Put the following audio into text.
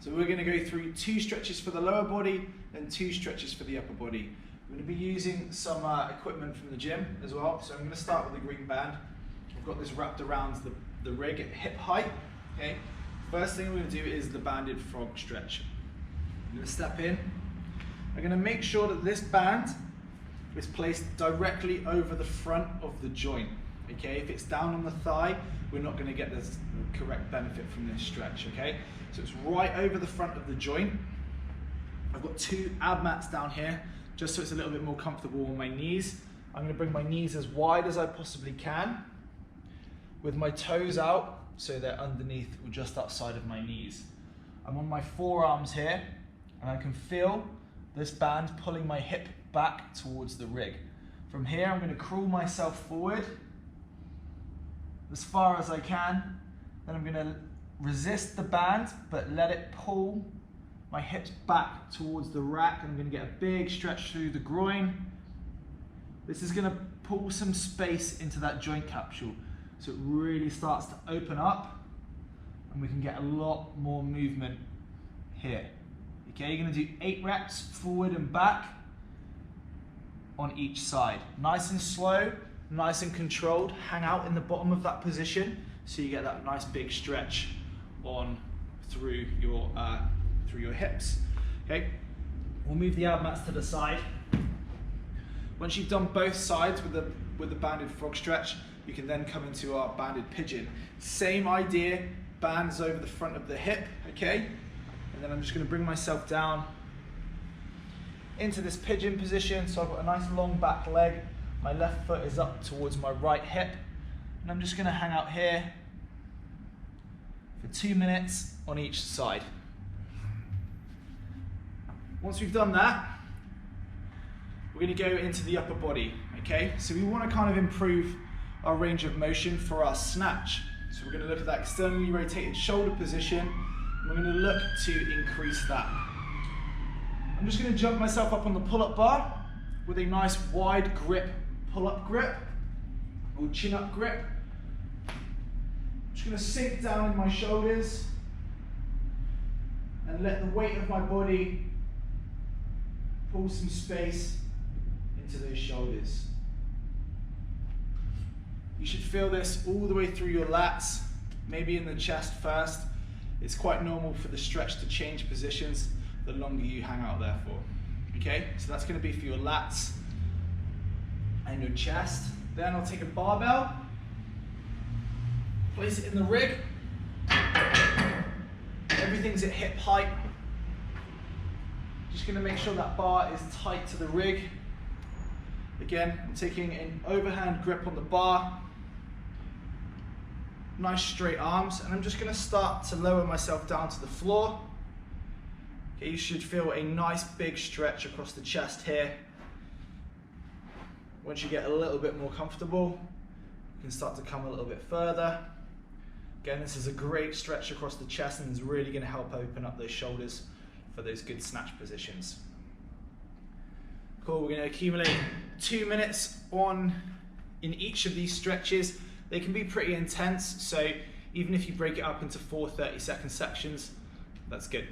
So we're going to go through 2 stretches for the lower body and 2 stretches for the upper body. I'm going to be using some equipment from the gym as well. So I'm going to start with the green band. I've got this wrapped around the rig at hip height. Okay. First thing we're going to do is the banded frog stretch. I'm going to step in. I'm going to make sure that this band is placed directly over the front of the joint. Okay, if it's down on the thigh, we're not going to get the correct benefit from this stretch. Okay, so it's right over the front of the joint. I've got 2 ab mats down here, just so it's a little bit more comfortable on my knees. I'm going to bring my knees as wide as I possibly can, with my toes out, so they're underneath or just outside of my knees. I'm on my forearms here, and I can feel this band pulling my hip back towards the rig. From here, I'm going to crawl myself forward as far as I can. Then I'm going to resist the band, but let it pull my hips back towards the rack. I'm going to get a big stretch through the groin. This is going to pull some space into that joint capsule, so it really starts to open up, and we can get a lot more movement here. Okay, you're going to do 8 reps forward and back on each side. Nice and slow, nice and controlled. Hang out in the bottom of that position so you get that nice big stretch on through your hips. Okay, we'll move the ab mats to the side. Once you've done both sides with the banded frog stretch, you can then come into our banded pigeon. Same idea, bands over the front of the hip. Okay, and then I'm just going to bring myself down into this pigeon position. So I've got a nice long back leg. My left foot is up towards my right hip, and I'm just going to hang out here for 2 minutes on each side. Once we've done that, we're going to go into the upper body. Okay, so we want to kind of improve our range of motion for our snatch. So we're going to look at that externally rotated shoulder position, and we're going to look to increase that. I'm just going to jump myself up on the pull-up bar with a nice wide grip, pull-up grip or chin-up grip. I'm just going to sink down in my shoulders and let the weight of my body pull some space into those shoulders. You should feel this all the way through your lats, maybe in the chest first. It's quite normal for the stretch to change positions the longer you hang out there for. Okay, so that's going to be for your lats and your chest. Then I'll take a barbell, place it in the rig. Everything's at hip height. Just going to make sure that bar is tight to the rig. Again, I'm taking an overhand grip on the bar. Nice straight arms, and I'm just going to start to lower myself down to the floor. Okay, you should feel a nice big stretch across the chest here. Once you get a little bit more comfortable, you can start to come a little bit further. Again, this is a great stretch across the chest and is really going to help open up those shoulders for those good snatch positions. Cool, we're going to accumulate 2 minutes in each of these stretches. They can be pretty intense, so even if you break it up into 4 30-second sections, that's good.